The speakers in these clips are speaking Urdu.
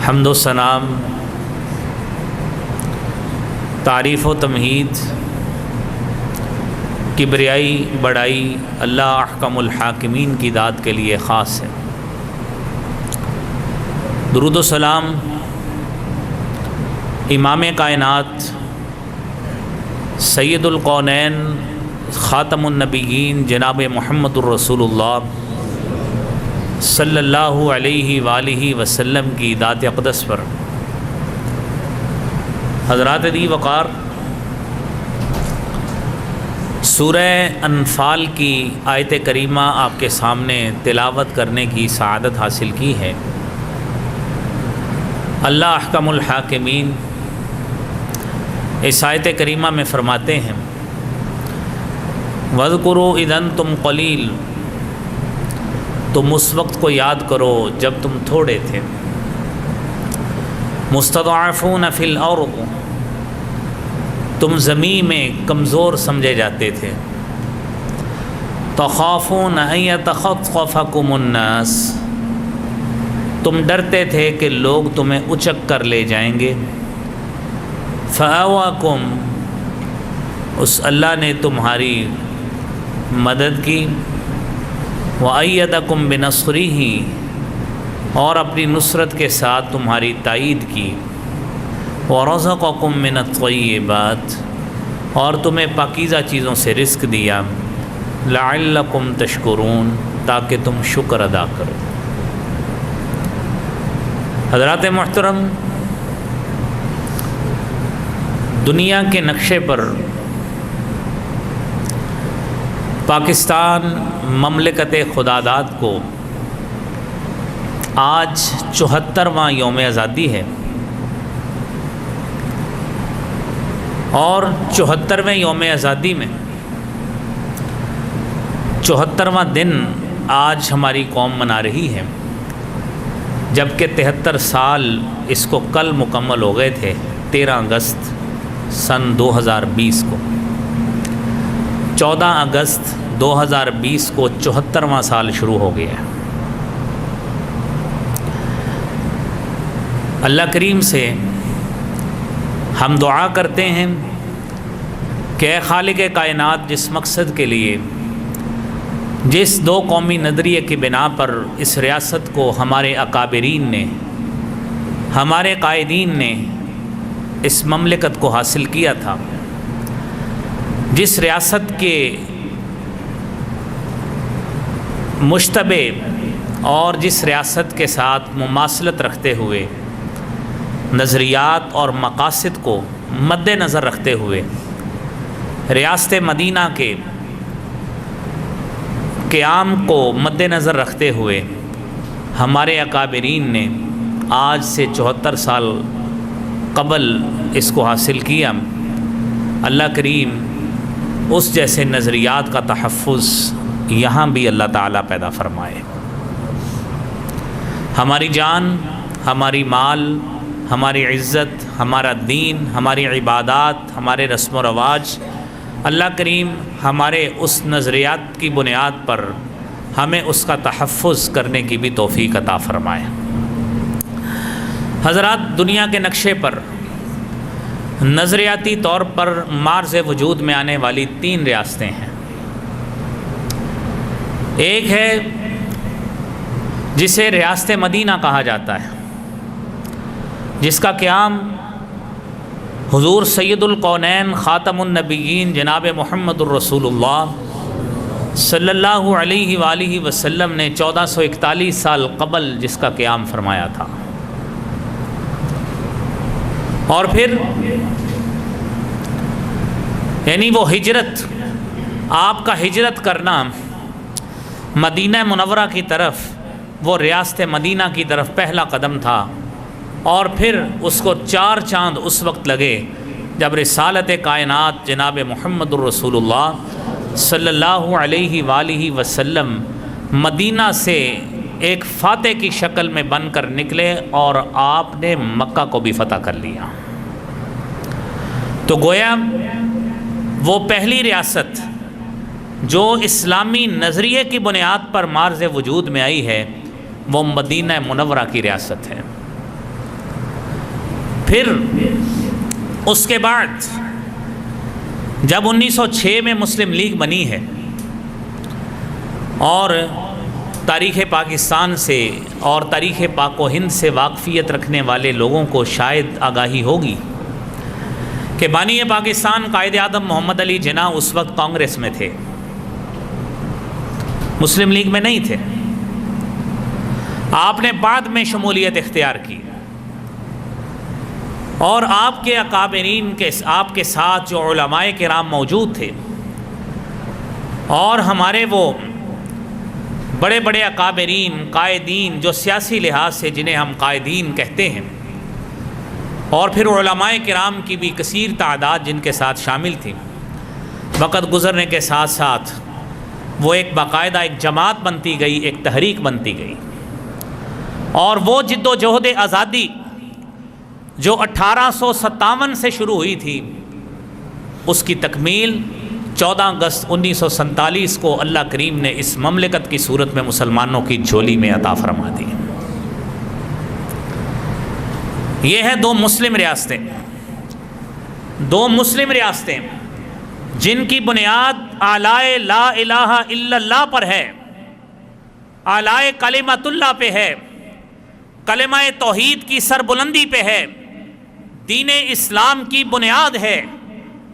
حمد و ثناء، تعریف و تمہید، کبریائی بڑائی اللہ احکم الحاکمین کی ذات کے لیے خاص ہے۔ درود و سلام امام کائنات سید القونین خاتم النبیین جناب محمد الرسول اللہ صلی اللہ علیہ وآلہ وسلم کی ذات اقدس پر۔ حضرات دی وقار، سورہ انفال کی آیت کریمہ آپ کے سامنے تلاوت کرنے کی سعادت حاصل کی ہے۔ اللہ احکم الحاکمین اس آیت کریمہ میں فرماتے ہیں وَاذْكُرُوا إِذْ أَنْتُمْ قَلِيلٌ، تم اس وقت کو یاد کرو جب تم تھوڑے تھے، مستضعفون فی الارض، تم زمین میں کمزور سمجھے جاتے تھے، تخافون ان یتخطفکم الناس، تم ڈرتے تھے کہ لوگ تمہیں اچک کر لے جائیں گے، فآواکم، اس اللہ نے تمہاری مدد کی، وَأَيَّدَكُمْ بِنَصْرِهِ، اور اپنی نصرت کے ساتھ تمہاری تائید کی، وَرَزَقَكُمْ مِنَ الطَّيِّبَاتِ، اور تمہیں پاکیزہ چیزوں سے رزق دیا، لَعَلَّكُمْ تَشْكُرُونَ، تاکہ تم شکر ادا کرو۔ حضرات محترم، دنیا کے نقشے پر پاکستان مملکت خداداد کو آج 74واں یوم آزادی ہے، اور 74ویں یوم آزادی میں 74واں دن آج ہماری قوم منا رہی ہے، جبکہ 73 سال اس کو کل مکمل ہو گئے تھے 13 اگست سن 2020 کو۔ 14 اگست 2020 کو 74واں سال شروع ہو گیا ہے۔ اللہ کریم سے ہم دعا کرتے ہیں کہ اے خالق کائنات، جس مقصد کے لیے، جس دو قومی نظریے کی بنا پر اس ریاست کو ہمارے اکابرین نے، ہمارے قائدین نے اس مملکت کو حاصل کیا تھا، جس ریاست کے مشتبہ اور جس ریاست کے ساتھ مماثلت رکھتے ہوئے، نظریات اور مقاصد کو مد نظر رکھتے ہوئے، ریاست مدینہ کے قیام کو مد نظر رکھتے ہوئے ہمارے اکابرین نے آج سے 74 سال قبل اس کو حاصل کیا۔ اللہ کریم اس جیسے نظریات کا تحفظ یہاں بھی اللہ تعالیٰ پیدا فرمائے۔ ہماری جان، ہماری مال، ہماری عزت، ہمارا دین، ہماری عبادات، ہمارے رسم و رواج، اللہ کریم ہمارے اس نظریات کی بنیاد پر ہمیں اس کا تحفظ کرنے کی بھی توفیق عطا فرمائے۔ حضرات، دنیا کے نقشے پر نظریاتی طور پر معرض وجود میں آنے والی 3 ریاستیں ہیں۔ ایک ہے جسے ریاست مدینہ کہا جاتا ہے، جس کا قیام حضور سید القونین خاتم النبیین جناب محمد الرسول اللہ صلی اللہ علیہ وآلہ وسلم نے 1441 سال قبل جس کا قیام فرمایا تھا۔ اور پھر یعنی وہ ہجرت، آپ کا ہجرت کرنا مدینہ منورہ کی طرف، وہ ریاست مدینہ کی طرف پہلا قدم تھا، اور پھر اس کو 4 چاند اس وقت لگے جب رسالت کائنات جناب محمد الرسول اللہ صلی اللہ علیہ وآلہ وسلم مدینہ سے ایک فاتح کی شکل میں بن کر نکلے اور آپ نے مکہ کو بھی فتح کر لیا۔ تو گویا وہ پہلی ریاست جو اسلامی نظریے کی بنیاد پر معرض وجود میں آئی ہے، وہ مدینہ منورہ کی ریاست ہے۔ پھر اس کے بعد جب 1906 میں مسلم لیگ بنی ہے اور تاریخ پاکستان سے اور تاریخ پاک و ہند سے واقفیت رکھنے والے لوگوں کو شاید آگاہی ہوگی کہ بانی پاکستان قائد اعظم محمد علی جناح اس وقت کانگریس میں تھے، مسلم لیگ میں نہیں تھے۔ آپ نے بعد میں شمولیت اختیار کی اور آپ کے اکابرین آپ کے ساتھ جو علماء کرام موجود تھے اور ہمارے وہ بڑے بڑے اکابرین قائدین جو سیاسی لحاظ سے جنہیں ہم قائدین کہتے ہیں، اور پھر علماء کرام کی بھی کثیر تعداد جن کے ساتھ شامل تھی، وقت گزرنے کے ساتھ ساتھ وہ ایک باقاعدہ ایک جماعت بنتی گئی، ایک تحریک بنتی گئی، اور وہ جد و جہد آزادی جو 1857 سے شروع ہوئی تھی اس کی تکمیل 14 اگست 1947 کو اللہ کریم نے اس مملکت کی صورت میں مسلمانوں کی جھولی میں عطا فرما دی۔ یہ ہے دو مسلم ریاستیں، جن کی بنیاد اعلی لا الہ الا اللہ پر ہے، اعلی کلمۃ اللہ پہ ہے، کلمہ توحید کی سربلندی پہ ہے، دین اسلام کی بنیاد ہے۔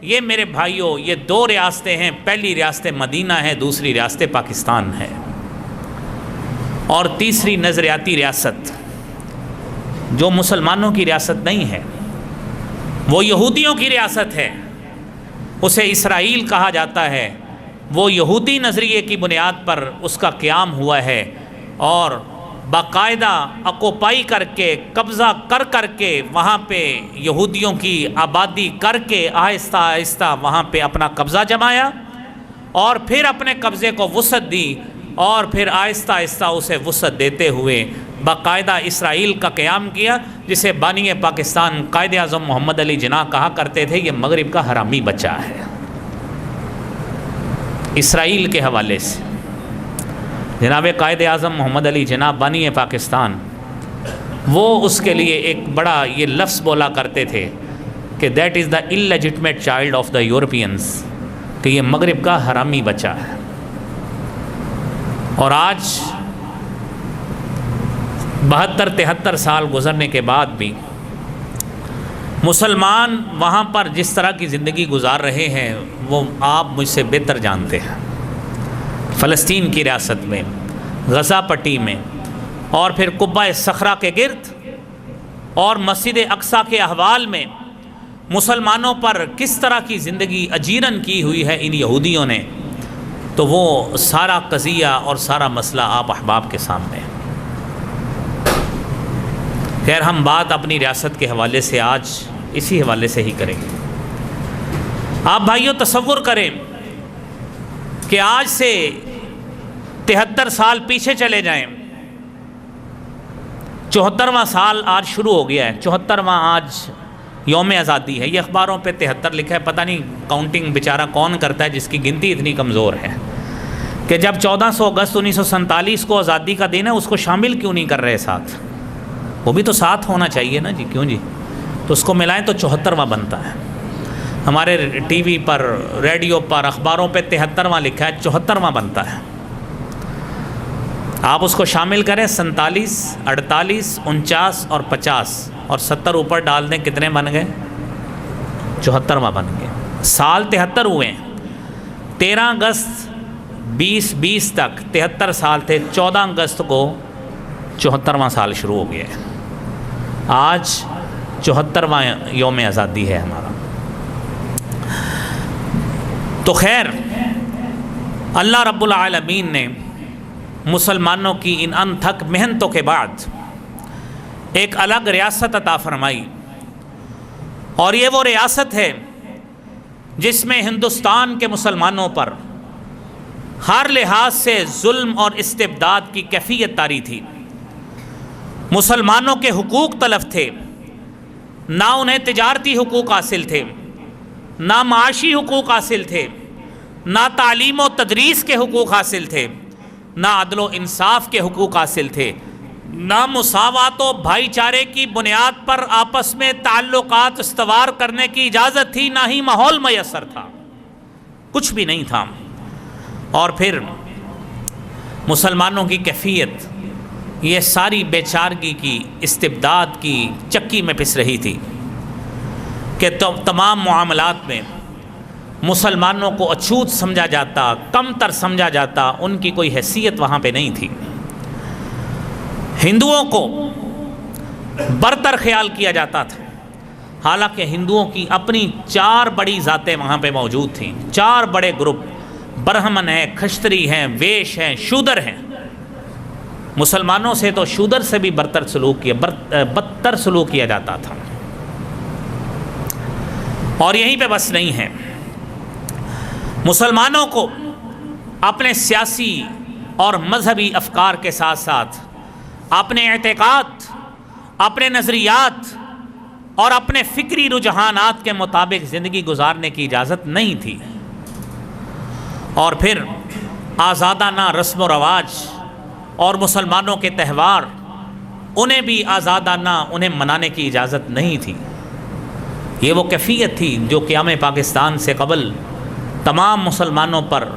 یہ میرے بھائیوں یہ دو ریاستیں ہیں، پہلی ریاست مدینہ ہے، دوسری ریاست پاکستان ہے، اور تیسری نظریاتی ریاست جو مسلمانوں کی ریاست نہیں ہے، وہ یہودیوں کی ریاست ہے، اسے اسرائیل کہا جاتا ہے۔ وہ یہودی نظریے کی بنیاد پر اس کا قیام ہوا ہے اور باقاعدہ اکوپائی کر کے قبضہ کر کے وہاں پہ یہودیوں کی آبادی کر کے آہستہ آہستہ وہاں پہ اپنا قبضہ جمایا اور پھر اپنے قبضے کو وسعت دی اور پھر آہستہ آہستہ اسے وسعت دیتے ہوئے باقاعدہ اسرائیل کا قیام کیا، جسے بانی پاکستان قائد اعظم محمد علی جناح کہا کرتے تھے یہ مغرب کا حرامی بچہ ہے۔ اسرائیل کے حوالے سے جناب قائد اعظم محمد علی جناح بانی پاکستان وہ اس کے لیے ایک بڑا یہ لفظ بولا کرتے تھے کہ that is the illegitimate child of the Europeans, کہ یہ مغرب کا حرامی بچہ ہے۔ اور آج 72-73 سال گزرنے کے بعد بھی مسلمان وہاں پر جس طرح کی زندگی گزار رہے ہیں وہ آپ مجھ سے بہتر جانتے ہیں۔ فلسطین کی ریاست میں، غزہ پٹی میں، اور پھر قبہ صخرہ کے گرد اور مسجد اقصیٰ کے احوال میں مسلمانوں پر کس طرح کی زندگی اجیرن کی ہوئی ہے ان یہودیوں نے، تو وہ سارا قضیہ اور سارا مسئلہ آپ احباب کے سامنے ہے۔ خیر ہم بات اپنی ریاست کے حوالے سے آج اسی حوالے سے ہی کریں گے۔ آپ بھائیوں تصور کریں کہ آج سے 73 سال پیچھے چلے جائیں، 74واں سال آج شروع ہو گیا ہے، 74واں آج یوم آزادی ہے۔ یہ اخباروں پہ 73 لکھا ہے، پتہ نہیں کاؤنٹنگ بیچارہ کون کرتا ہے جس کی گنتی اتنی کمزور ہے کہ جب 14 اگست 1947 کو آزادی کا دن ہے اس کو شامل کیوں نہیں کر رہے ساتھ؟ وہ بھی تو ساتھ ہونا چاہیے نا جی، کیوں جی؟ تو اس کو ملائیں تو 74واں بنتا ہے۔ ہمارے ٹی وی پر، ریڈیو پر، اخباروں پہ 73واں لکھا ہے، 74واں بنتا ہے۔ آپ اس کو شامل کریں، 47، 48، 49 اور 50 اور 70 اوپر ڈال دیں، کتنے بن گئے؟ 74واں بن گئے۔ سال 73 ہوئے ہیں۔ 13 اگست 2020 تک 73 سال تھے، 14 اگست کو 74واں سال شروع ہو گیا ہے۔ آج 74واں یوم آزادی ہے ہمارا۔ تو خیر اللہ رب العالمین نے مسلمانوں کی ان انتھک محنتوں کے بعد ایک الگ ریاست عطا فرمائی، اور یہ وہ ریاست ہے جس میں ہندوستان کے مسلمانوں پر ہر لحاظ سے ظلم اور استبداد کی کیفیت طاری تھی۔ مسلمانوں کے حقوق تلف تھے، نہ انہیں تجارتی حقوق حاصل تھے، نہ معاشی حقوق حاصل تھے، نہ تعلیم و تدریس کے حقوق حاصل تھے، نہ عدل و انصاف کے حقوق حاصل تھے، نہ مساوات و بھائی چارے کی بنیاد پر آپس میں تعلقات استوار کرنے کی اجازت تھی، نہ ہی ماحول میسر تھا، کچھ بھی نہیں تھا۔ اور پھر مسلمانوں کی کیفیت یہ ساری بے چارگی کی، استبداد کی چکی میں پس رہی تھی کہ تمام معاملات میں مسلمانوں کو اچھوت سمجھا جاتا، کم تر سمجھا جاتا، ان کی کوئی حیثیت وہاں پہ نہیں تھی۔ ہندوؤں کو برتر خیال کیا جاتا تھا، حالانکہ ہندوؤں کی اپنی 4 بڑی ذاتیں وہاں پہ موجود تھیں، 4 بڑے گروپ، برہمن ہیں، کھشتری ہیں، ویش ہیں، شودر ہیں۔ مسلمانوں سے تو شودر سے بھی بدتر سلوک کیا جاتا تھا۔ اور یہیں پہ بس نہیں ہے، مسلمانوں کو اپنے سیاسی اور مذہبی افکار کے ساتھ ساتھ اپنے اعتقاد، اپنے نظریات اور اپنے فکری رجحانات کے مطابق زندگی گزارنے کی اجازت نہیں تھی۔ اور پھر آزادانہ رسم و رواج اور مسلمانوں کے تہوار، انہیں بھی آزادانہ انہیں منانے کی اجازت نہیں تھی۔ یہ وہ کیفیت تھی جو قیام پاکستان سے قبل تمام مسلمانوں پر،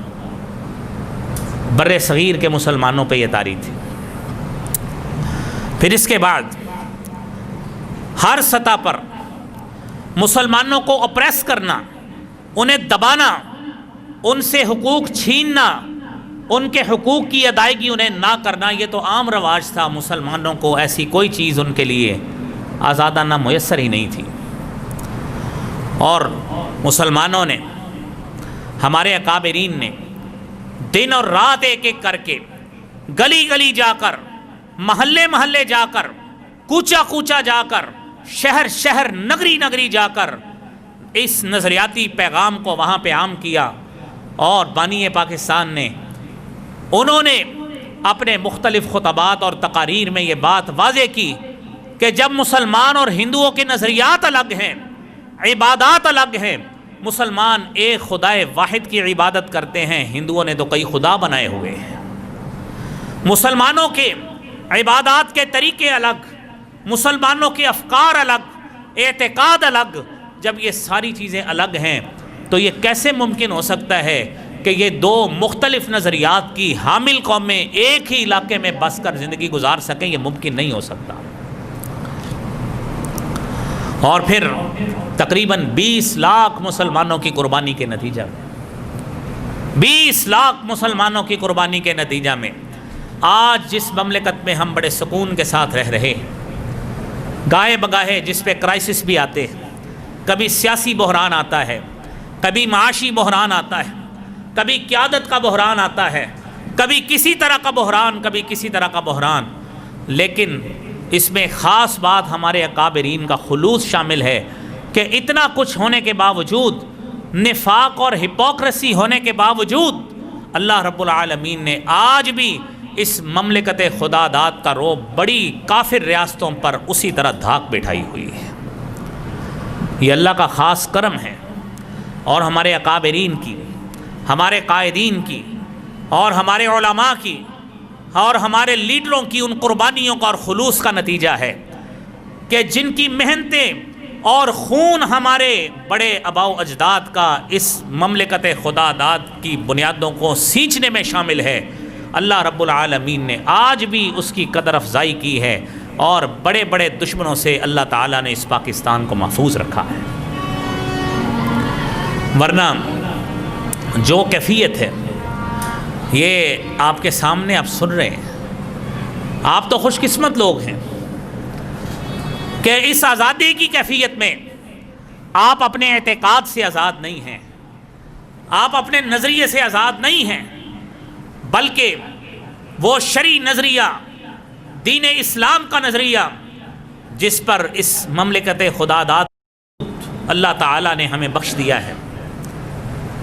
بر صغیر کے مسلمانوں پہ یہ طاری تھی۔ پھر اس کے بعد ہر سطح پر مسلمانوں کو اپریس کرنا، انہیں دبانا، ان سے حقوق چھیننا، ان کے حقوق کی ادائیگی انہیں نہ کرنا، یہ تو عام رواج تھا۔ مسلمانوں کو ایسی کوئی چیز ان کے لیے آزادانہ میسر ہی نہیں تھی۔ اور مسلمانوں نے، ہمارے اکابرین نے دن اور رات ایک ایک کر کے، گلی گلی جا کر، محلے محلے جا کر، کوچا کوچا جا کر، شہر شہر، نگری نگری جا کر اس نظریاتی پیغام کو وہاں پہ عام کیا۔ اور بانی پاکستان نے، انہوں نے اپنے مختلف خطبات اور تقاریر میں یہ بات واضح کی کہ جب مسلمان اور ہندوؤں کے نظریات الگ ہیں، عبادات الگ ہیں، مسلمان ایک خدائے واحد کی عبادت کرتے ہیں، ہندوؤں نے تو کئی خدا بنائے ہوئے ہیں۔ مسلمانوں کے عبادات کے طریقے الگ، مسلمانوں کے افکار الگ، اعتقاد الگ۔ جب یہ ساری چیزیں الگ ہیں تو یہ کیسے ممکن ہو سکتا ہے کہ یہ 2 مختلف نظریات کی حامل قومیں ایک ہی علاقے میں بس کر زندگی گزار سکیں؟ یہ ممکن نہیں ہو سکتا۔ اور پھر تقریباً 20 لاکھ مسلمانوں کی قربانی کے نتیجہ میں، 20 لاکھ مسلمانوں کی قربانی کے نتیجہ میں آج جس مملکت میں ہم بڑے سکون کے ساتھ رہ رہے ہیں، گاہے بگاہے جس پہ کرائسس بھی آتے ہیں، کبھی سیاسی بحران آتا ہے، کبھی معاشی بحران آتا ہے، کبھی قیادت کا بحران آتا ہے، کبھی کسی طرح کا بحران، کبھی کسی طرح کا بحران، لیکن اس میں خاص بات ہمارے اکابرین کا خلوص شامل ہے کہ اتنا کچھ ہونے کے باوجود، نفاق اور ہپوکریسی ہونے کے باوجود، اللہ رب العالمین نے آج بھی اس مملکت خدا داد کا رعب بڑی کافر ریاستوں پر اسی طرح دھاک بٹھائی ہوئی ہے۔ یہ اللہ کا خاص کرم ہے، اور ہمارے اکابرین کی، ہمارے قائدین کی، اور ہمارے علماء کی، اور ہمارے لیڈروں کی ان قربانیوں کا اور خلوص کا نتیجہ ہے کہ جن کی محنتیں اور خون ہمارے بڑے آباء و اجداد کا اس مملکت خدا داد کی بنیادوں کو سینچنے میں شامل ہے، اللہ رب العالمین نے آج بھی اس کی قدر افزائی کی ہے، اور بڑے بڑے دشمنوں سے اللہ تعالیٰ نے اس پاکستان کو محفوظ رکھا ہے۔ ورنہ جو کیفیت ہے یہ آپ کے سامنے آپ سن رہے ہیں۔ آپ تو خوش قسمت لوگ ہیں کہ اس آزادی کی کیفیت میں آپ اپنے اعتقاد سے آزاد نہیں ہیں، آپ اپنے نظریے سے آزاد نہیں ہیں، بلکہ وہ شرعی نظریہ، دین اسلام کا نظریہ جس پر اس مملکت خدا داد اللہ تعالیٰ نے ہمیں بخش دیا ہے،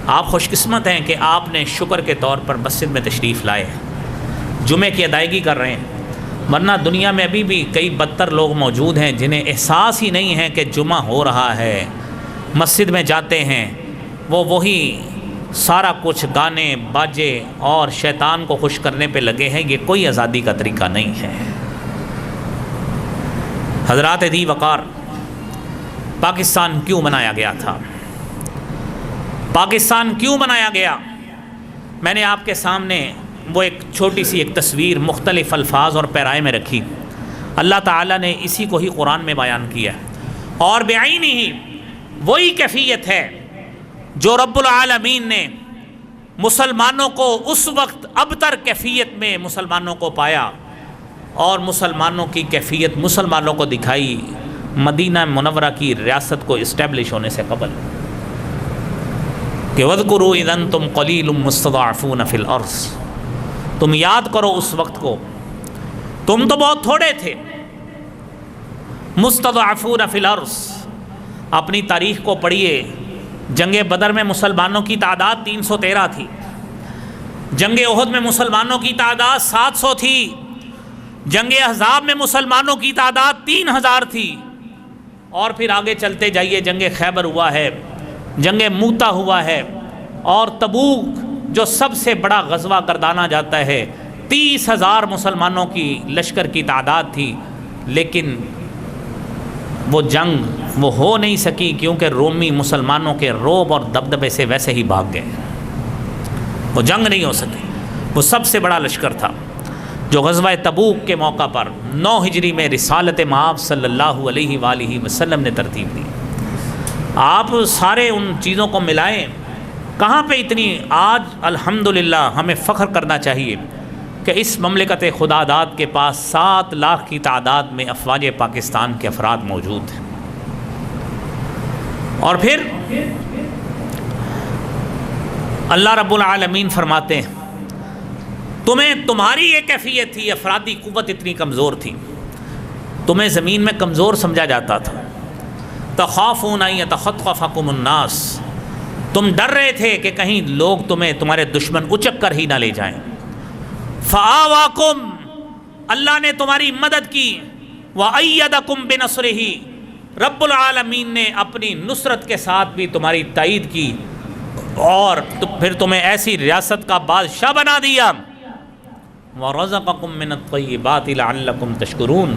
آپ خوش قسمت ہیں کہ آپ نے شکر کے طور پر مسجد میں تشریف لائے ہیں، جمعے کی ادائیگی کر رہے ہیں۔ ورنہ دنیا میں ابھی بھی کئی بدتر لوگ موجود ہیں جنہیں احساس ہی نہیں ہے کہ جمعہ ہو رہا ہے، مسجد میں جاتے ہیں، وہی سارا کچھ گانے باجے اور شیطان کو خوش کرنے پہ لگے ہیں۔ یہ کوئی آزادی کا طریقہ نہیں ہے۔ حضرات دی وقار، پاکستان کیوں بنایا گیا تھا؟ پاکستان کیوں بنایا گیا؟ میں نے آپ کے سامنے وہ ایک چھوٹی سی ایک تصویر مختلف الفاظ اور پیرائے میں رکھی۔ اللہ تعالیٰ نے اسی کو ہی قرآن میں بیان کیا ہے، اور بعینی ہی وہی کیفیت ہے جو رب العالمین نے مسلمانوں کو اس وقت ابتر کیفیت میں مسلمانوں کو پایا، اور مسلمانوں کی کیفیت مسلمانوں کو دکھائی مدینہ منورہ کی ریاست کو اسٹیبلش ہونے سے قبل، کہ وَاذْكُرُوا إِذْ أَنْتُمْ قَلِيلٌ مُسْتَضْعَفُونَ فِي الْأَرْضِ، تم یاد کرو اس وقت کو، تم تو بہت تھوڑے تھے، مستضعفون فی الارض۔ اپنی تاریخ کو پڑھیے، جنگ بدر میں مسلمانوں کی تعداد 313 تھی، جنگ احد میں مسلمانوں کی تعداد 700 تھی، جنگ احزاب میں مسلمانوں کی تعداد 3000 تھی، اور پھر آگے چلتے جائیے، جنگ خیبر ہوا ہے، جنگ موتا ہوا ہے، اور تبوک جو سب سے بڑا غزوہ گردانا جاتا ہے، 30,000 مسلمانوں کی لشکر کی تعداد تھی، لیکن وہ جنگ وہ ہو نہیں سکی، کیونکہ رومی مسلمانوں کے روب اور دبدبے سے ویسے ہی بھاگ گئے، وہ جنگ نہیں ہو سکی۔ وہ سب سے بڑا لشکر تھا جو غزوہ تبوک کے موقع پر 9 ہجری میں رسالت مآب صلی اللہ علیہ وآلہ وسلم نے ترتیب دی۔ آپ سارے ان چیزوں کو ملائیں، کہاں پہ اتنی، آج الحمدللہ ہمیں فخر کرنا چاہیے کہ اس مملکت خدا داد کے پاس 7 لاکھ کی تعداد میں افواج پاکستان کے افراد موجود ہیں، اور پھر اللہ رب العالمین فرماتے ہیں تمہاری یہ کیفیت تھی، افرادی قوت اتنی کمزور تھی، تمہیں زمین میں کمزور سمجھا جاتا تھا، تخافون ان یتخطفکم الناس، تم ڈر رہے تھے کہ کہیں لوگ تمہارے دشمن اچک کر ہی نہ لے جائیں، فآواکم، اللہ نے تمہاری مدد کی، وأیدکم بنصرہ، رب العالمین نے اپنی نصرت کے ساتھ بھی تمہاری تائید کی، اور پھر تمہیں ایسی ریاست کا بادشاہ بنا دیا، وَرَزَقَكُم مِّنَ الطَّيِّبَاتِ لَعَلَّكُمْ تَشْكُرُونَ،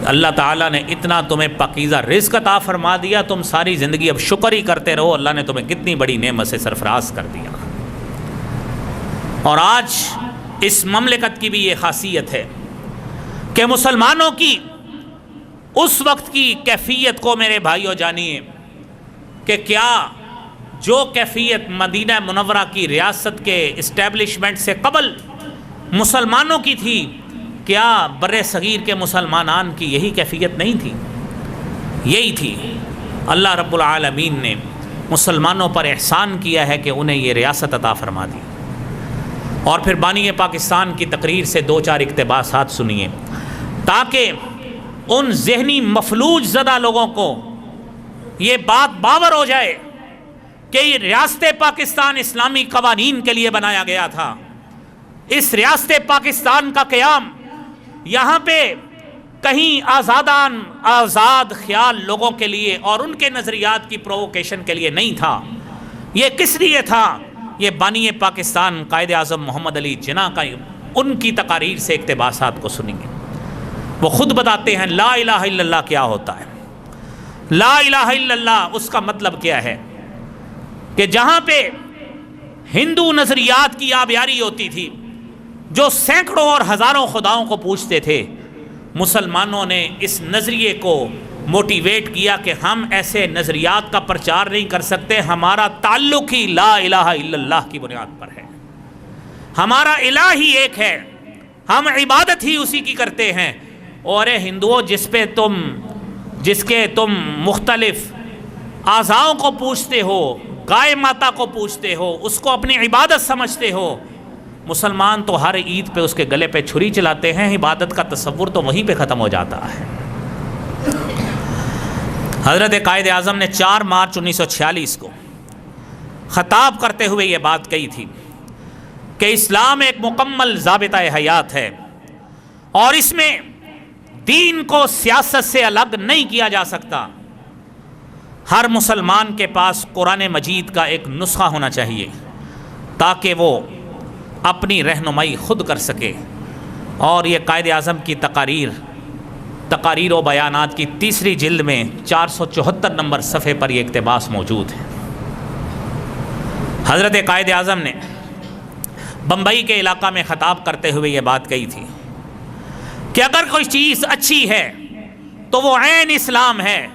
اللہ تعالیٰ نے اتنا تمہیں پاکیزہ رزق عطا فرما دیا، تم ساری زندگی اب شکر ہی کرتے رہو، اللہ نے تمہیں کتنی بڑی نعمت سے سرفراز کر دیا۔ اور آج اس مملکت کی بھی یہ خاصیت ہے کہ مسلمانوں کی اس وقت کی کیفیت کو میرے بھائیو جانیے کہ کیا جو کیفیت مدینہ منورہ کی ریاست کے اسٹیبلشمنٹ سے قبل مسلمانوں کی تھی، کیا بر صغیر کے مسلمانان کی یہی کیفیت نہیں تھی؟ یہی تھی۔ اللہ رب العالمین نے مسلمانوں پر احسان کیا ہے کہ انہیں یہ ریاست عطا فرما دی۔ اور پھر بانی پاکستان کی تقریر سے 2-4 اقتباسات سنیے، تاکہ ان ذہنی مفلوج زدہ لوگوں کو یہ بات باور ہو جائے کہ یہ ریاست پاکستان اسلامی قوانین کے لیے بنایا گیا تھا۔ اس ریاست پاکستان کا قیام یہاں پہ کہیں آزاد خیال لوگوں کے لیے اور ان کے نظریات کی پرووکیشن کے لیے نہیں تھا، یہ کس لیے تھا؟ یہ بانی پاکستان قائد اعظم محمد علی جناح کا ان کی تقاریر سے اقتباسات کو سنیں گے۔ وہ خود بتاتے ہیں لا الہ الا اللہ کیا ہوتا ہے، لا الہ الا اللہ اس کا مطلب کیا ہے، کہ جہاں پہ ہندو نظریات کی آبیاری ہوتی تھی، جو سینکڑوں اور ہزاروں خداؤں کو پوجتے تھے، مسلمانوں نے اس نظریے کو موٹیویٹ کیا کہ ہم ایسے نظریات کا پرچار نہیں کر سکتے، ہمارا تعلق ہی لا الہ الا اللہ کی بنیاد پر ہے، ہمارا الہ ہی ایک ہے، ہم عبادت ہی اسی کی کرتے ہیں۔ اور اے ہندوؤں، جس کے تم مختلف اعضاؤں کو پوجتے ہو، گائے ماتا کو پوجتے ہو، اس کو اپنی عبادت سمجھتے ہو، مسلمان تو ہر عید پہ اس کے گلے پہ چھری چلاتے ہیں، عبادت کا تصور تو وہیں پہ ختم ہو جاتا ہے۔ حضرت قائد اعظم نے 4 مارچ 1946 کو خطاب کرتے ہوئے یہ بات کہی تھی کہ اسلام ایک مکمل ضابطہ حیات ہے، اور اس میں دین کو سیاست سے الگ نہیں کیا جا سکتا۔ ہر مسلمان کے پاس قرآن مجید کا ایک نسخہ ہونا چاہیے تاکہ وہ اپنی رہنمائی خود کر سکے۔ اور یہ قائد اعظم کی تقاریر تقاریر و بیانات کی تیسری جلد میں 474 نمبر صفحے پر یہ اقتباس موجود ہے۔ حضرت قائد اعظم نے بمبئی کے علاقہ میں خطاب کرتے ہوئے یہ بات کہی تھی کہ اگر کوئی چیز اچھی ہے تو وہ عین اسلام ہے،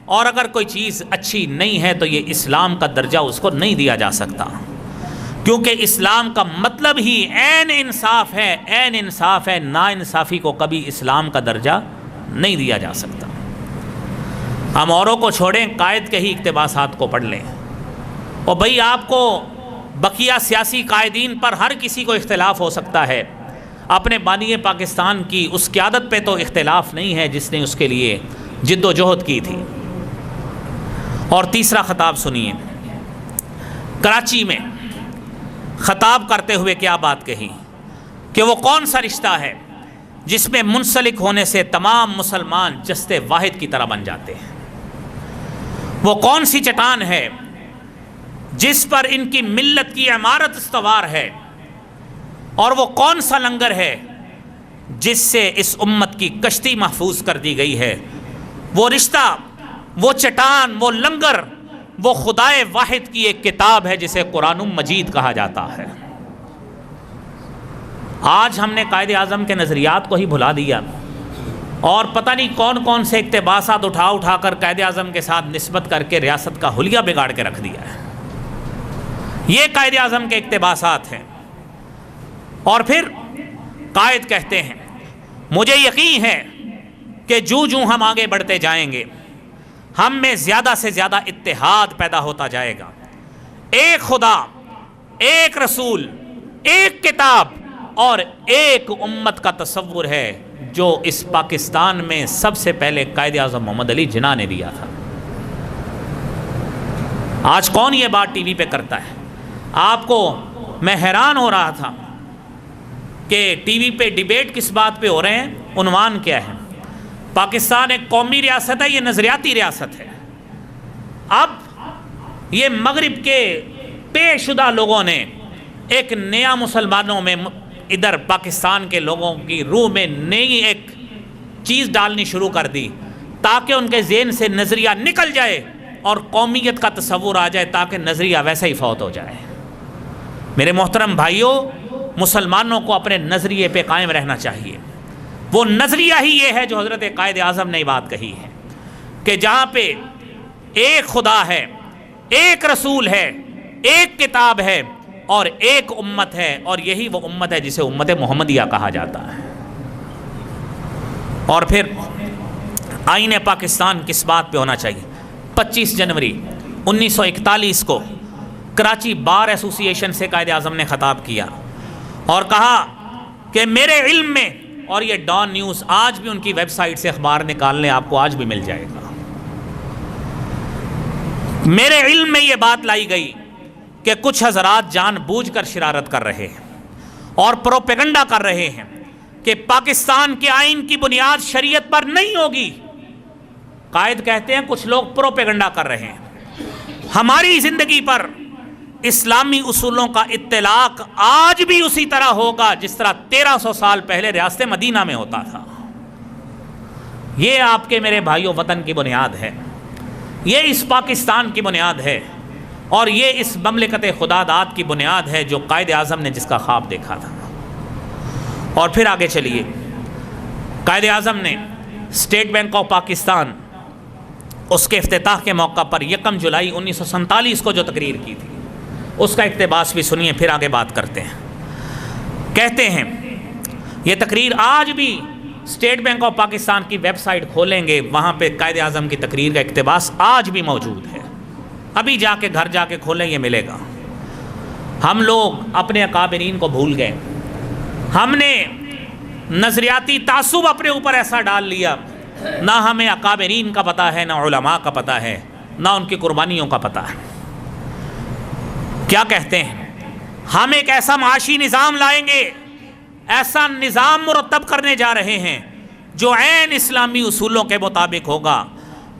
اور اگر کوئی چیز اچھی نہیں ہے تو یہ اسلام کا درجہ اس کو نہیں دیا جا سکتا، کیونکہ اسلام کا مطلب ہی عین انصاف ہے، عین انصاف ہے، نا انصافی کو کبھی اسلام کا درجہ نہیں دیا جا سکتا۔ ہم اوروں کو چھوڑیں، قائد کے ہی اقتباسات کو پڑھ لیں۔ اور بھئی آپ کو بقیہ سیاسی قائدین پر ہر کسی کو اختلاف ہو سکتا ہے، اپنے بانی پاکستان کی اس قیادت پہ تو اختلاف نہیں ہے جس نے اس کے لیے جد و جہد کی تھی۔ اور تیسرا خطاب سنیے، کراچی میں خطاب کرتے ہوئے کیا بات کہی کہ وہ کون سا رشتہ ہے جس میں منسلک ہونے سے تمام مسلمان جسد واحد کی طرح بن جاتے ہیں، وہ کون سی چٹان ہے جس پر ان کی ملت کی عمارت استوار ہے، اور وہ کون سا لنگر ہے جس سے اس امت کی کشتی محفوظ کر دی گئی ہے۔ وہ رشتہ، وہ چٹان، وہ لنگر، وہ خدائے واحد کی ایک کتاب ہے جسے قرآن مجید کہا جاتا ہے۔ آج ہم نے قائد اعظم کے نظریات کو ہی بھلا دیا، اور پتہ نہیں کون کون سے اقتباسات اٹھا کر قائد اعظم کے ساتھ نسبت کر کے ریاست کا حلیہ بگاڑ کے رکھ دیا ہے۔ یہ قائد اعظم کے اقتباسات ہیں۔ اور پھر قائد کہتے ہیں، مجھے یقین ہے کہ جو ہم آگے بڑھتے جائیں گے، ہم میں زیادہ سے زیادہ اتحاد پیدا ہوتا جائے گا۔ ایک خدا، ایک رسول، ایک کتاب اور ایک امت کا تصور ہے جو اس پاکستان میں سب سے پہلے قائد اعظم محمد علی جناح نے دیا تھا۔ آج کون یہ بات ٹی وی پہ کرتا ہے؟ آپ کو میں حیران ہو رہا تھا کہ ٹی وی پہ ڈیبیٹ کس بات پہ ہو رہے ہیں، عنوان کیا ہے؟ پاکستان ایک قومی ریاست ہے، یہ نظریاتی ریاست ہے۔ اب یہ مغرب کے طے شدہ لوگوں نے ایک نیا مسلمانوں میں، ادھر پاکستان کے لوگوں کی روح میں نئی ایک چیز ڈالنی شروع کر دی تاکہ ان کے ذہن سے نظریہ نکل جائے اور قومیت کا تصور آ جائے، تاکہ نظریہ ویسا ہی فوت ہو جائے۔ میرے محترم بھائیوں، مسلمانوں کو اپنے نظریے پہ قائم رہنا چاہیے۔ وہ نظریہ ہی یہ ہے جو حضرت قائد اعظم نے بات کہی ہے کہ جہاں پہ ایک خدا ہے، ایک رسول ہے، ایک کتاب ہے اور ایک امت ہے، اور یہی وہ امت ہے جسے امت محمدیہ کہا جاتا ہے۔ اور پھر آئین پاکستان کس بات پہ ہونا چاہیے؟ 25 جنوری 1941 کو کراچی بار ایسوسی ایشن سے قائد اعظم نے خطاب کیا اور کہا کہ میرے علم میں، اور یہ ڈان نیوز آج بھی ان کی ویب سائٹ سے اخبار نکال لیں، آپ کو آج بھی مل جائے گا، میرے علم میں یہ بات لائی گئی کہ کچھ حضرات جان بوجھ کر شرارت کر رہے ہیں اور پروپیگنڈا کر رہے ہیں کہ پاکستان کے آئین کی بنیاد شریعت پر نہیں ہوگی۔ قائد کہتے ہیں کچھ لوگ پروپیگنڈا کر رہے ہیں، ہماری زندگی پر اسلامی اصولوں کا اطلاق آج بھی اسی طرح ہوگا جس طرح 1300 سال پہلے ریاست مدینہ میں ہوتا تھا۔ یہ آپ کے میرے بھائیوں وطن کی بنیاد ہے، یہ اس پاکستان کی بنیاد ہے، اور یہ اس مملکت خدا داد کی بنیاد ہے جو قائد اعظم نے جس کا خواب دیکھا تھا۔ اور پھر آگے چلیے، قائد اعظم نے اسٹیٹ بینک آف پاکستان اس کے افتتاح کے موقع پر 1 جولائی 1947 کو جو تقریر کی تھی اس کا اقتباس بھی سنیے، پھر آگے بات کرتے ہیں۔ کہتے ہیں یہ تقریر آج بھی اسٹیٹ بینک آف پاکستان کی ویب سائٹ کھولیں گے، وہاں پہ قائد اعظم کی تقریر کا اقتباس آج بھی موجود ہے، ابھی جا کے گھر جا کے کھولیں یہ ملے گا۔ ہم لوگ اپنے اکابرین کو بھول گئے، ہم نے نظریاتی تعصب اپنے اوپر ایسا ڈال لیا، نہ ہمیں اکابرین کا پتہ ہے، نہ علماء کا پتہ ہے، نہ ان کی قربانیوں کا پتہ ہے۔ کیا کہتے ہیں؟ ہم ایک ایسا معاشی نظام لائیں گے، ایسا نظام مرتب کرنے جا رہے ہیں جو عین اسلامی اصولوں کے مطابق ہوگا۔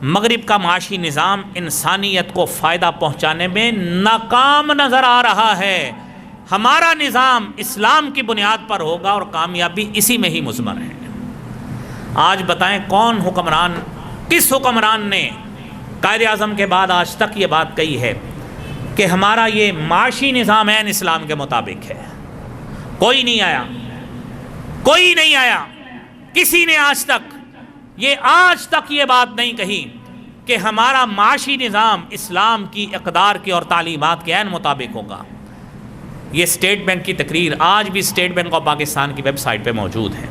مغرب کا معاشی نظام انسانیت کو فائدہ پہنچانے میں ناکام نظر آ رہا ہے، ہمارا نظام اسلام کی بنیاد پر ہوگا اور کامیابی اسی میں ہی مضمر ہے۔ آج بتائیں کون حکمران، کس حکمران نے قائد اعظم کے بعد آج تک یہ بات کہی ہے کہ ہمارا یہ معاشی نظام عین اسلام کے مطابق ہے؟ کوئی نہیں آیا، کوئی نہیں آیا، کسی نے آج تک یہ بات نہیں کہی کہ ہمارا معاشی نظام اسلام کی اقدار کے اور تعلیمات کے عین مطابق ہوگا۔ یہ اسٹیٹ بینک کی تقریر آج بھی اسٹیٹ بینک آف پاکستان کی ویب سائٹ پہ موجود ہے۔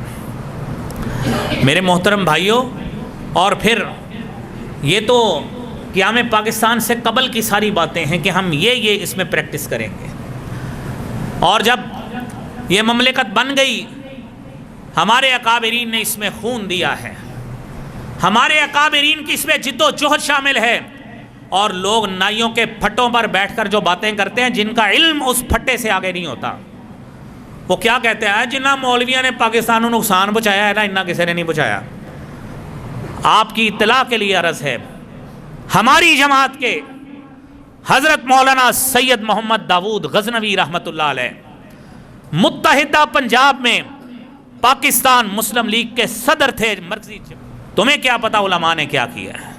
میرے محترم بھائیوں، اور پھر یہ تو قیام پاکستان سے قبل کی ساری باتیں ہیں کہ ہم یہ اس میں پریکٹس کریں گے، اور جب یہ مملکت بن گئی ہمارے اکابرین نے اس میں خون دیا ہے، ہمارے اکابرین کی اس میں جد و جہد شامل ہے، اور لوگ نائیوں کے پھٹوں پر بیٹھ کر جو باتیں کرتے ہیں جن کا علم اس پھٹے سے آگے نہیں ہوتا، وہ کیا کہتے ہیں جنہ مولویوں نے پاکستان کو نقصان پہنچایا ہے نا، انہاں کسی نے نہیں پہنچایا۔ آپ کی اطلاع کے لیے عرض ہے، ہماری جماعت کے حضرت مولانا سید محمد داود غزنوی رحمۃ اللہ علیہ متحدہ پنجاب میں پاکستان مسلم لیگ کے صدر تھے مرکزی۔ تمہیں کیا پتا علماء نے کیا کیا ہے؟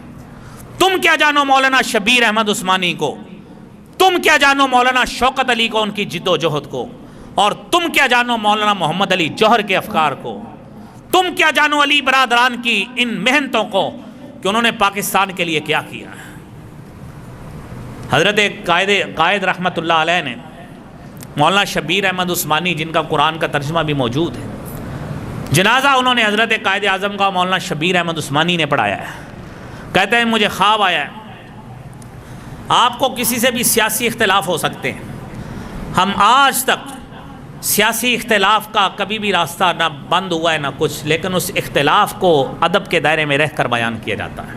تم کیا جانو مولانا شبیر احمد عثمانی کو؟ تم کیا جانو مولانا شوکت علی کو، ان کی جد و جہد کو؟ اور تم کیا جانو مولانا محمد علی جوہر کے افکار کو؟ تم کیا جانو علی برادران کی ان محنتوں کو کہ انہوں نے پاکستان کے لیے کیا کیا؟ حضرت قائد رحمت اللہ علیہ نے مولانا شبیر احمد عثمانی، جن کا قرآن کا ترجمہ بھی موجود ہے، جنازہ انہوں نے حضرت قائد اعظم کا مولانا شبیر احمد عثمانی نے پڑھایا ہے۔ کہتے ہیں مجھے خواب آیا ہے، آپ کو کسی سے بھی سیاسی اختلاف ہو سکتے ہیں، ہم آج تک سیاسی اختلاف کا کبھی بھی راستہ نہ بند ہوا ہے نہ کچھ، لیکن اس اختلاف کو ادب کے دائرے میں رہ کر بیان کیا جاتا ہے۔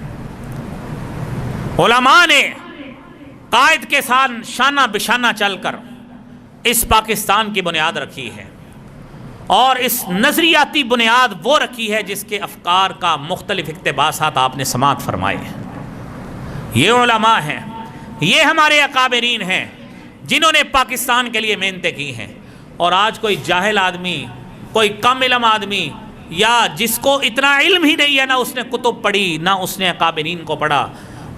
علماء نے قائد کے ساتھ شانہ بشانہ چل کر اس پاکستان کی بنیاد رکھی ہے، اور اس نظریاتی بنیاد وہ رکھی ہے جس کے افکار کا مختلف اقتباسات آپ نے سماعت فرمائے ہیں۔ یہ علماء ہیں، یہ ہمارے اکابرین ہیں جنہوں نے پاکستان کے لیے محنتیں کی ہیں، اور آج کوئی جاہل آدمی، کوئی کم علم آدمی، یا جس کو اتنا علم ہی نہیں ہے، نہ اس نے کتب پڑھی نہ اس نے اکابرین کو پڑھا،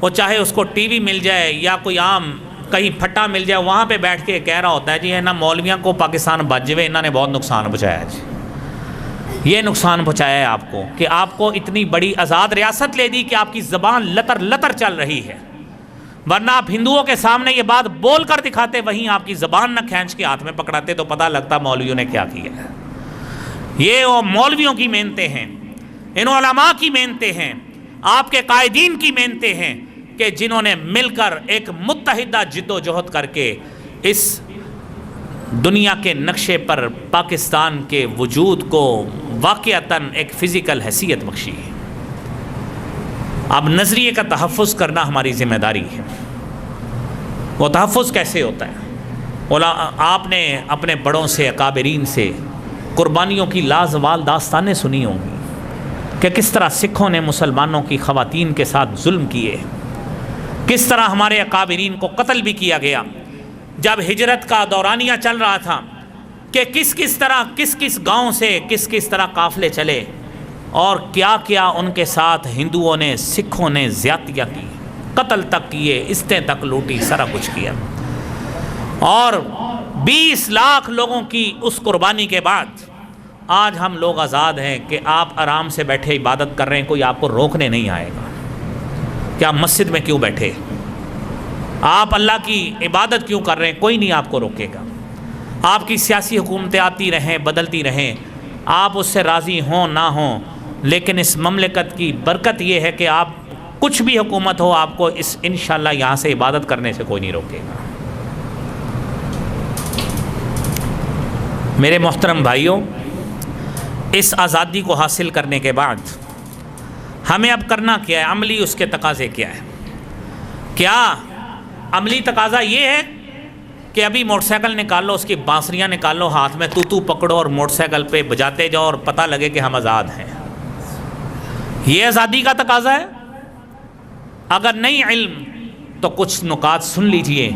وہ چاہے اس کو ٹی وی مل جائے یا کوئی عام کہیں پھٹا مل جائے، وہاں پہ بیٹھ کے کہہ رہا ہوتا ہے جی ہے نا مولویوں کو پاکستان بچ جوے، انہوں نے بہت نقصان پہنچایا جی۔ یہ نقصان پہنچایا ہے آپ کو کہ آپ کو اتنی بڑی آزاد ریاست لے دی کہ آپ کی زبان لتر لتر چل رہی ہے، ورنہ آپ ہندوؤں کے سامنے یہ بات بول کر دکھاتے، وہیں آپ کی زبان نہ کھینچ کے ہاتھ میں پکڑاتے تو پتہ لگتا مولویوں نے کیا کیا ہے۔ یہ وہ مولویوں کی محنتیں ہیں، ان علماء کی محنتیں ہیں، آپ کے قائدین کی محنتیں ہیں کہ جنہوں نے مل کر ایک متحدہ جد و جہد کر کے اس دنیا کے نقشے پر پاکستان کے وجود کو واقعتاً ایک فزیکل حیثیت بخشی ہے۔ اب نظریے کا تحفظ کرنا ہماری ذمہ داری ہے۔ وہ تحفظ کیسے ہوتا ہے؟ آپ نے اپنے بڑوں سے، اکابرین سے قربانیوں کی لازوال داستانیں سنی ہوں گی کہ کس طرح سکھوں نے مسلمانوں کی خواتین کے ساتھ ظلم کیے، کس طرح ہمارے اکابرین کو قتل بھی کیا گیا جب ہجرت کا دورانیہ چل رہا تھا، کہ کس طرح کس گاؤں سے کس طرح قافلے چلے، اور کیا کیا ان کے ساتھ ہندوؤں نے، سکھوں نے زیادتیاں کی، قتل تک کیے، استیں تک لوٹی، سارا کچھ کیا، اور 20 لاکھ لوگوں کی اس قربانی کے بعد آج ہم لوگ آزاد ہیں کہ آپ آرام سے بیٹھے عبادت کر رہے ہیں، کوئی آپ کو روکنے نہیں آئے گا کہ آپ مسجد میں کیوں بیٹھے، آپ اللہ کی عبادت کیوں کر رہے ہیں، کوئی نہیں آپ کو روکے گا۔ آپ کی سیاسی حکومتیں آتی رہیں، بدلتی رہیں، آپ اس سے راضی ہوں نہ ہوں، لیکن اس مملکت کی برکت یہ ہے کہ آپ کچھ بھی حکومت ہو، آپ کو اس انشاءاللہ یہاں سے عبادت کرنے سے کوئی نہیں روکے گا۔ میرے محترم بھائیوں، اس آزادی کو حاصل کرنے کے بعد ہمیں اب کرنا کیا ہے؟ عملی اس کے تقاضے کیا ہے؟ کیا عملی تقاضا یہ ہے کہ ابھی موٹر سائیکل نکال لو، اس کی بانسریاں نکال لو، ہاتھ میں تو پکڑو اور موٹر سائیکل پہ بجاتے جاؤ اور پتہ لگے کہ ہم آزاد ہیں؟ یہ آزادی کا تقاضا ہے؟ اگر نہیں علم تو کچھ نکات سن لیجئے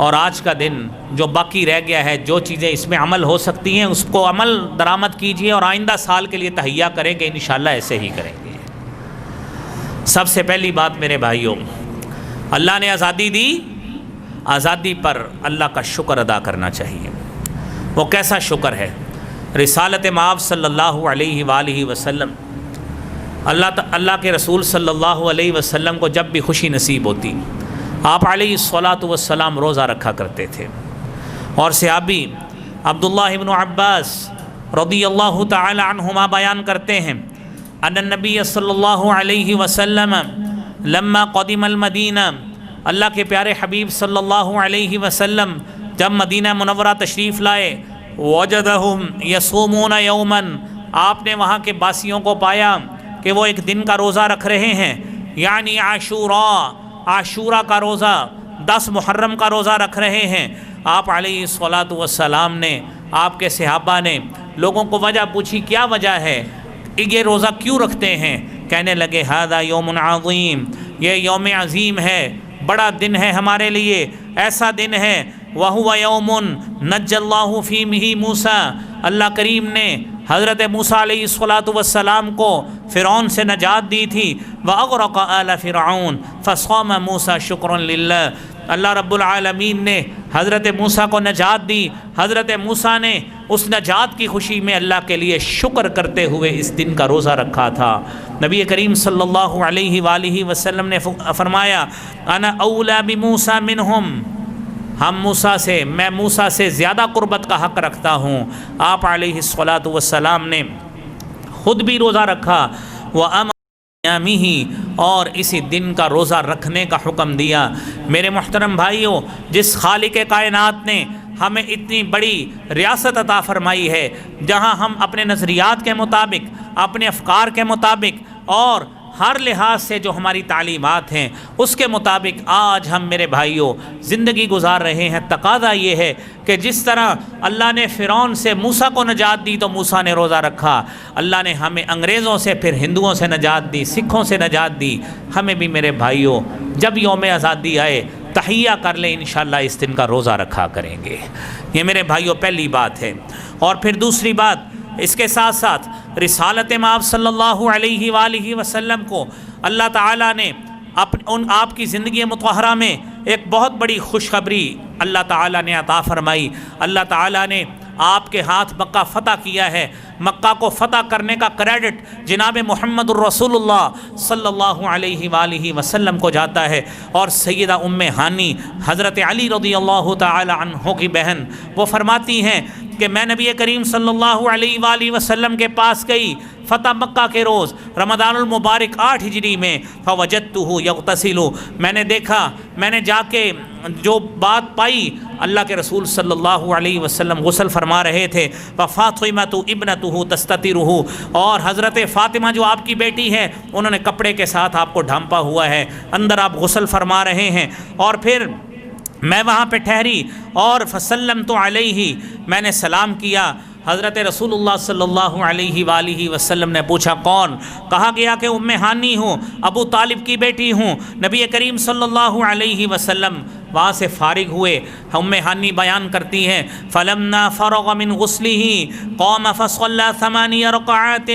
اور آج کا دن جو باقی رہ گیا ہے، جو چیزیں اس میں عمل ہو سکتی ہیں اس کو عمل درآمد کیجئے اور آئندہ سال کے لیے تہیہ کریں کہ انشاءاللہ ایسے ہی کریں گے۔ سب سے پہلی بات میرے بھائیوں، اللہ نے آزادی دی، آزادی پر اللہ کا شکر ادا کرنا چاہیے۔ وہ کیسا شکر ہے؟ رسالت مآب صلی اللہ علیہ وآلہ وسلم، اللہ کے رسول صلی اللہ علیہ وسلم کو جب بھی خوشی نصیب ہوتی، آپ علیہ الصلاۃ والسلام روزہ رکھا کرتے تھے۔ اور صحابی عبداللہ ابن عباس رضی اللہ تعالی عنہما بیان کرتے ہیں ان النبی صلی اللہ علیہ وسلم لما قدم المدینہ، اللہ کے پیارے حبیب صلی اللہ علیہ وسلم جب مدینہ منورہ تشریف لائے، وجدہم یصومون یوما، آپ نے وہاں کے باسیوں کو پایا کہ وہ ایک دن کا روزہ رکھ رہے ہیں، یعنی عاشورہ کا روزہ، 10 محرم کا روزہ رکھ رہے ہیں۔ آپ علیہ الصلاۃ والسلام نے، آپ کے صحابہ نے لوگوں کو وجہ پوچھی، کیا وجہ ہے، یہ روزہ کیوں رکھتے ہیں؟ کہنے لگے ھذا یوم عظیم، یہ یوم عظیم ہے، بڑا دن ہے ہمارے لیے، ایسا دن ہے وَهُوَ يَوْمٌ نَجَّى اللَّهُ فِيهِ مُوسَىٰ، اللہ کریم نے حضرت موسیٰ علیہ السلام کو فرعون سے نجات دی تھی، وَأَغْرَقَ آلَ فِرْعَوْنَ فَصَامَ مُوسَىٰ شُكْرًا لِلَّهِ، اللہ رب العالمین نے حضرت موسیٰ کو نجات دی، حضرت موسیٰ نے اس نجات کی خوشی میں اللہ کے لیے شکر کرتے ہوئے اس دن کا روزہ رکھا تھا۔ نبی کریم صلی اللہ علیہ وآلہ وسلم نے فرمایا انا اولا بموسیٰ منہم، میں موسیٰ سے زیادہ قربت کا حق رکھتا ہوں۔ آپ علیہ الصلاۃ والسلام نے خود بھی روزہ رکھا، اور اسی دن کا روزہ رکھنے کا حکم دیا۔ میرے محترم بھائیوں، جس خالق کائنات نے ہمیں اتنی بڑی ریاست عطا فرمائی ہے، جہاں ہم اپنے نظریات کے مطابق، اپنے افکار کے مطابق اور ہر لحاظ سے جو ہماری تعلیمات ہیں اس کے مطابق آج ہم میرے بھائیوں زندگی گزار رہے ہیں، تقاضا یہ ہے کہ جس طرح اللہ نے فرعون سے موسیٰ کو نجات دی تو موسیٰ نے روزہ رکھا، اللہ نے ہمیں انگریزوں سے، پھر ہندوؤں سے نجات دی، سکھوں سے نجات دی، ہمیں بھی میرے بھائیوں جب یوم آزادی آئے تحیہ کر لیں، انشاءاللہ اس دن کا روزہ رکھا کریں گے۔ یہ میرے بھائیوں پہلی بات ہے۔ اور پھر دوسری بات، اس کے ساتھ ساتھ رسالت مآب صلی اللہ علیہ وآلہ وسلم کو اللہ تعالیٰ نے آپ کی زندگی مطہرہ میں ایک بہت بڑی خوشخبری اللہ تعالیٰ نے عطا فرمائی۔ اللہ تعالیٰ نے آپ کے ہاتھ مکہ فتح کیا ہے، مکہ کو فتح کرنے کا کریڈٹ جناب محمد الرسول اللہ صلی اللہ علیہ وآلہ وسلم کو جاتا ہے۔ اور سیدہ ام ہانی حضرت علی رضی اللہ تعالی عنہ کی بہن، وہ فرماتی ہیں کہ میں نبی کریم صلی اللہ علیہ وآلہ وسلم کے پاس گئی فتح مکہ کے روز رمضان المبارک 8 ہجری میں، فوجدتہ یغتسل، میں نے دیکھا، میں نے جا کے جو بات پائی، اللہ کے رسول صلی اللہ علیہ وسلم غسل فرما رہے تھے، فاطمۃ ابنتہ تستترہ، اور حضرت فاطمہ جو آپ کی بیٹی ہے انہوں نے کپڑے کے ساتھ آپ کو ڈھانپا ہوا ہے، اندر آپ غسل فرما رہے ہیں۔ اور پھر میں وہاں پہ ٹھہری اور فسلمت علیہ، میں نے سلام کیا۔ حضرت رسول اللہ صلی اللہ علیہ وآلہ وسلم نے پوچھا کون؟ کہا گیا کہ ام ہانی ہوں، ابو طالب کی بیٹی ہوں۔ نبی کریم صلی اللہ علیہ وسلم وہاں سے فارغ ہوئے۔ ام ہانی بیان کرتی ہیں فلما فرغ من غسلہ قام فصلى 8 ركعات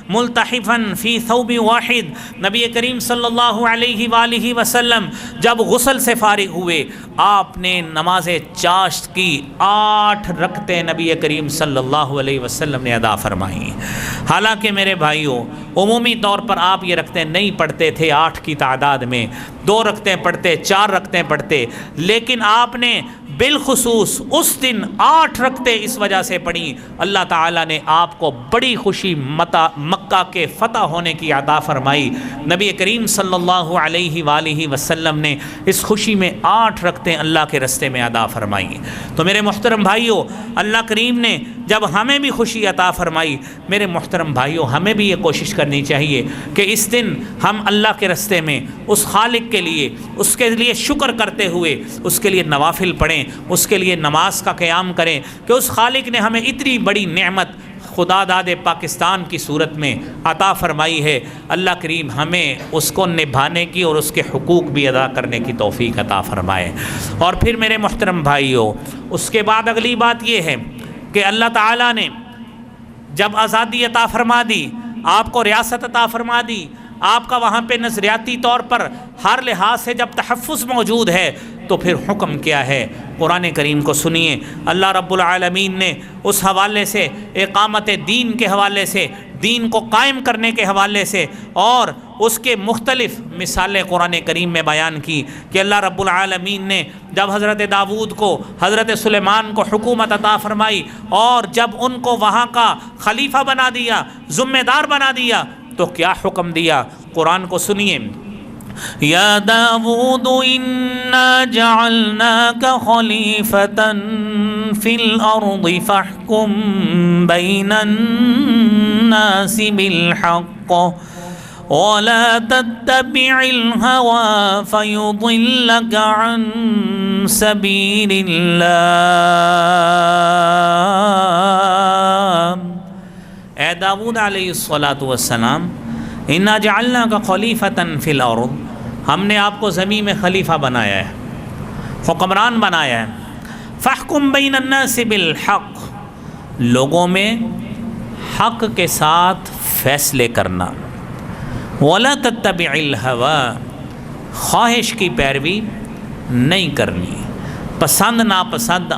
ملتحفا في ثوب واحد، نبی کریم صلی اللہ علیہ وآلہ وسلم جب غسل سے فارغ ہوئے، آپ نے نماز چاشت کی 8 رکعتیں نبی کریم صلی اللہ علیہ وسلم نے ادا فرمائی۔ حالانکہ میرے بھائیوں عمومی طور پر آپ یہ رکعتیں نہیں پڑھتے تھے 8 کی تعداد میں، 2 رکعتیں پڑھتے، 4 رکعتیں پڑھتے، لیکن آپ نے بالخصوص اس دن 8 رکعتیں اس وجہ سے پڑھی، اللہ تعالیٰ نے آپ کو بڑی خوشی مکہ کے فتح ہونے کی عطا فرمائی۔ نبی کریم صلی اللہ علیہ وآلہ وسلم نے اس خوشی میں 8 رکعتیں اللہ کے رستے میں ادا فرمائی۔ تو میرے محترم بھائیوں، اللہ کریم نے جب ہمیں بھی خوشی عطا فرمائی، میرے محترم بھائیوں ہمیں بھی یہ کوشش کرنی چاہیے کہ اس دن ہم اللہ کے رستے میں اس خالق کے لیے، اس کے لیے شکر کرتے ہوئے اس کے لیے نوافل پڑھیں، اس کے لیے نماز کا قیام کریں کہ اس خالق نے ہمیں اتنی بڑی نعمت خدا داد پاکستان کی صورت میں عطا فرمائی ہے، اللہ کریم ہمیں اس کو نبھانے کی اور اس کے حقوق بھی ادا کرنے کی توفیق عطا فرمائے۔ اور پھر میرے محترم بھائیوں، اس کے بعد اگلی بات یہ ہے کہ اللہ تعالیٰ نے جب آزادی عطا فرما دی، آپ کو ریاست عطا فرما دی، آپ کا وہاں پہ نظریاتی طور پر ہر لحاظ سے جب تحفظ موجود ہے، تو پھر حکم کیا ہے؟ قرآن کریم کو سنیے۔ اللہ رب العالمین نے اس حوالے سے، اقامت دین کے حوالے سے، دین کو قائم کرنے کے حوالے سے، اور اس کے مختلف مثالیں قرآن کریم میں بیان کی کہ اللہ رب العالمین نے جب حضرت داؤد کو، حضرت سلیمان کو حکومت عطا فرمائی اور جب ان کو وہاں کا خلیفہ بنا دیا، ذمہ دار بنا دیا، تو کیا حکم دیا؟ قرآن کو سنیے۔ یا داؤد انا جعلناک خلیفۃ فی الارض فاحکم بین الناس بالحق ولا تتبع الهوى فيضلك عن سبيل الله۔ اے داؤد علیہ الصلاۃ والسلام، انا جعلناک خلیفۃ فی الارض، ہم نے آپ کو زمین میں خلیفہ بنایا ہے، حکمران بنایا ہے۔ فاحکم بین الناس بالحق، لوگوں میں حق کے ساتھ فیصلے کرنا۔ ولا تتبع الهوى، خواہش کی پیروی نہیں کرنی، پسند ناپسند